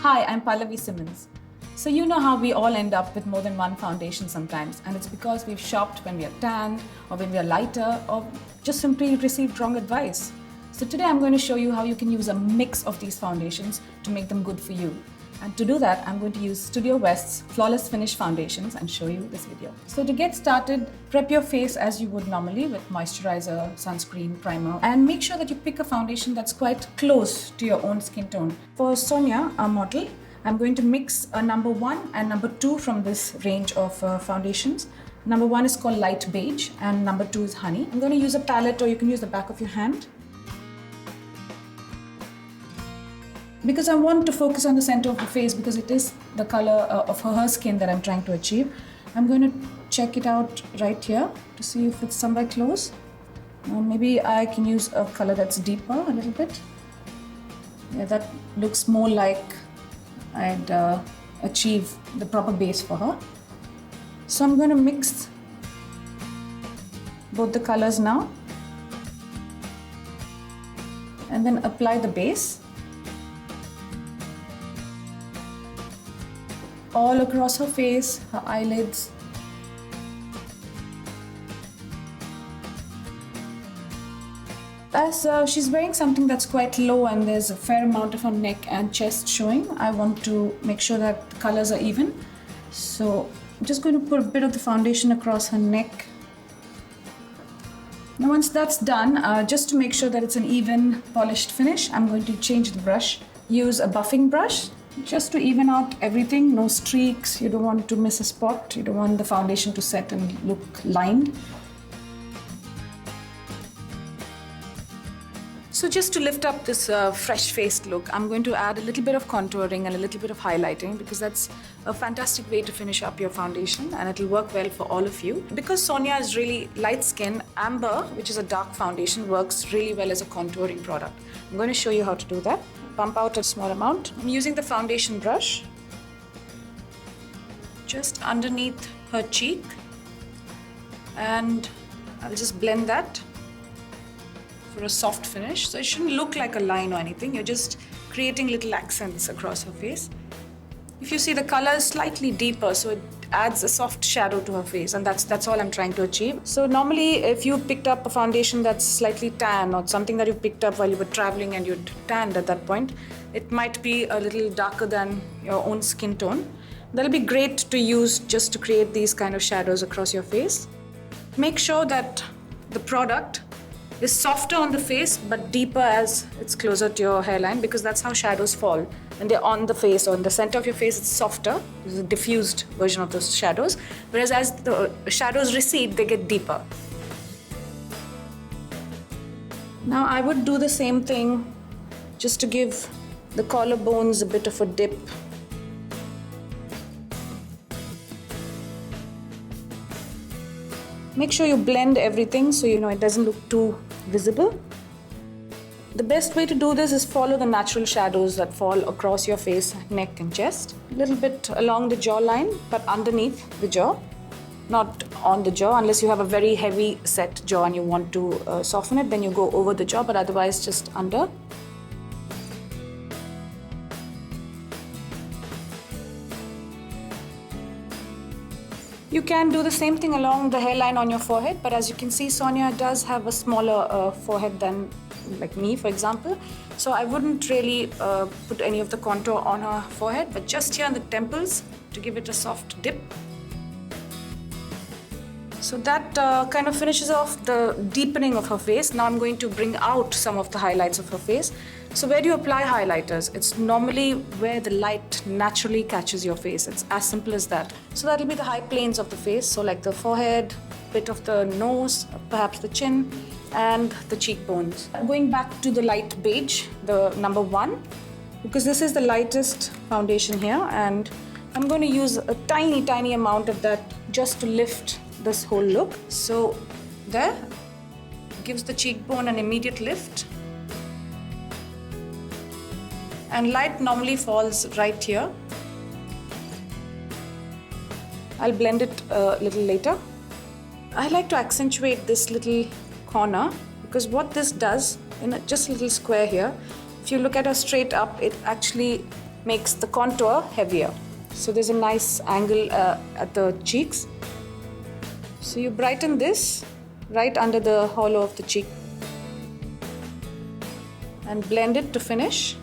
Hi, I'm Pallavi Symons. So you know how we all end up with more than one foundation sometimes, and it's because we've shopped when we are tanned, or when we are lighter, or just simply received wrong advice. So today I'm going to show you how you can use a mix of these foundations to make them good for you. And to do that, I'm going to use Studiowest's Flawless Finish foundations and show you this video. So to get started, prep your face as you would normally with moisturizer, sunscreen, primer, and make sure that you pick a foundation that's quite close to your own skin tone. For Sonia, our model, I'm going to mix a number 1 and number 2 from this range of foundations. Number 1 is called Light Beige and number 2 is Honey. I'm going to use a palette, or you can use the back of your hand. Because I want to focus on the center of her face, because it is the color of her skin that I'm trying to achieve. I'm going to check it out right here to see if it's somewhere close. Maybe I can use a color that's deeper a little bit. Yeah, that looks more like I'd achieve the proper base for her. So I'm going to mix both the colors now and then apply the base all across her face, her eyelids. As she's wearing something that's quite low and there's a fair amount of her neck and chest showing, I want to make sure that the colors are even. So I'm just going to put a bit of the foundation across her neck. Now once that's done, just to make sure that it's an even polished finish, I'm going to change the brush. Use a buffing brush just to even out everything, no streaks. You don't want to miss a spot. You don't want the foundation to set and look lined. So just to lift up this fresh-faced look, I'm going to add a little bit of contouring and a little bit of highlighting, because that's a fantastic way to finish up your foundation and it'll work well for all of you. Because Sonia is really light skin, Amber, which is a dark foundation, works really well as a contouring product. I'm going to show you how to do that. Pump out a small amount. I'm using the foundation brush just underneath her cheek, and I'll just blend that for a soft finish. So it shouldn't look like a line or anything. You're just creating little accents across her face. If you see, the color is slightly deeper, so it adds a soft shadow to her face, and that's all I'm trying to achieve. So normally if you picked up a foundation that's slightly tan, or something that you picked up while you were traveling and you'd tanned at that point, it might be a little darker than your own skin tone. That'll be great to use just to create these kind of shadows across your face. Make sure that the product is softer on the face but deeper as it's closer to your hairline, because that's how shadows fall. When they're on the face or in the center of your face, it's softer. It's a diffused version of those shadows. Whereas as the shadows recede, they get deeper. Now I would do the same thing just to give the collarbones a bit of a dip. Make sure you blend everything so it doesn't look too visible. The best way to do this is follow the natural shadows that fall across your face, neck and chest. A little bit along the jawline, but underneath the jaw, not on the jaw. Unless you have a very heavy set jaw and you want to soften it, then you go over the jaw, but otherwise just under. You can do the same thing along the hairline on your forehead, but as you can see, Sonia does have a smaller forehead than like me, for example. So I wouldn't really put any of the contour on her forehead, but just here on the temples to give it a soft dip. So that kind of finishes off the deepening of her face. Now I'm going to bring out some of the highlights of her face. So where do you apply highlighters? It's normally where the light naturally catches your face. It's as simple as that. So that'll be the high planes of the face. So like the forehead, bit of the nose, perhaps the chin, and the cheekbones. Going back to the light beige, the number 1, because this is the lightest foundation here, and I'm going to use a tiny amount of that just to lift this whole look. So there, gives the cheekbone an immediate lift. And light normally falls right here. I'll blend it a little later. I like to accentuate this little corner, because what this does, in just a little square here, if you look at her straight up, it actually makes the contour heavier. So there's a nice angle at the cheeks. So you brighten this right under the hollow of the cheek and blend it to finish.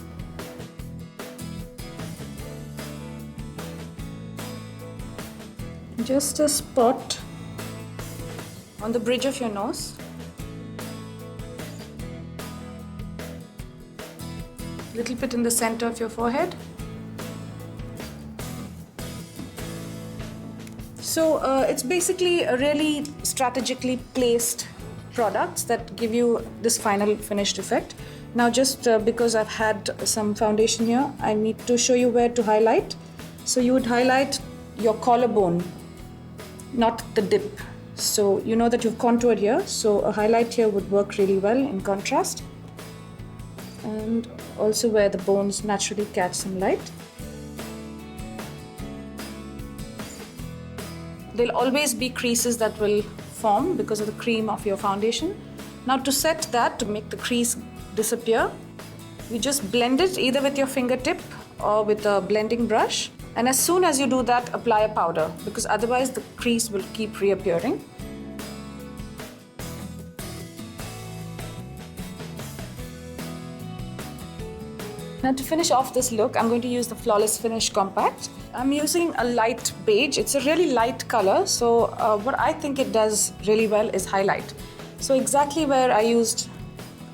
Just a spot on the bridge of your nose. A little bit in the center of your forehead. So it's basically a really strategically placed products that give you this final finished effect. Now just because I've had some foundation here, I need to show you where to highlight. So you would highlight your collarbone, not the dip. So you know that you've contoured here, so a highlight here would work really well in contrast. And also where the bones naturally catch some light. There'll always be creases that will form because of the cream of your foundation. Now to set that, to make the crease disappear, you just blend it either with your fingertip or with a blending brush. And as soon as you do that, apply a powder because otherwise the crease will keep reappearing. Now to finish off this look, I'm going to use the Flawless Finish Compact. I'm using a light beige. It's a really light color, so what I think it does really well is highlight. So exactly where I used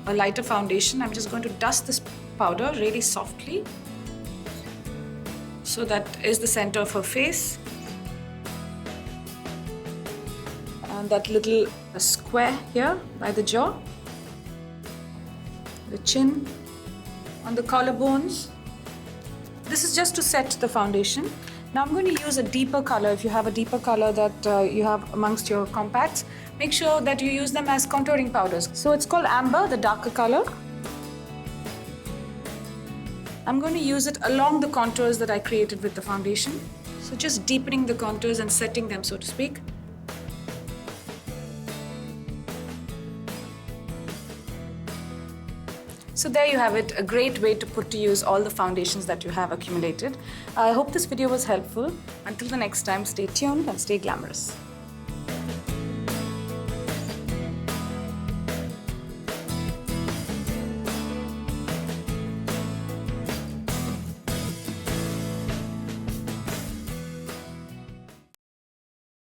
a lighter foundation, I'm just going to dust this powder really softly. So that is the center of her face. And that little square here by the jaw. The chin. On the collarbones. This is just to set the foundation. Now I'm going to use a deeper color. If you have a deeper color that you have amongst your compacts, make sure that you use them as contouring powders. So it's called Amber, the darker color. I'm going to use it along the contours that I created with the foundation. So just deepening the contours and setting them, so to speak. So there you have it, a great way to put to use all the foundations that you have accumulated. I hope this video was helpful. Until the next time, stay tuned and stay glamorous.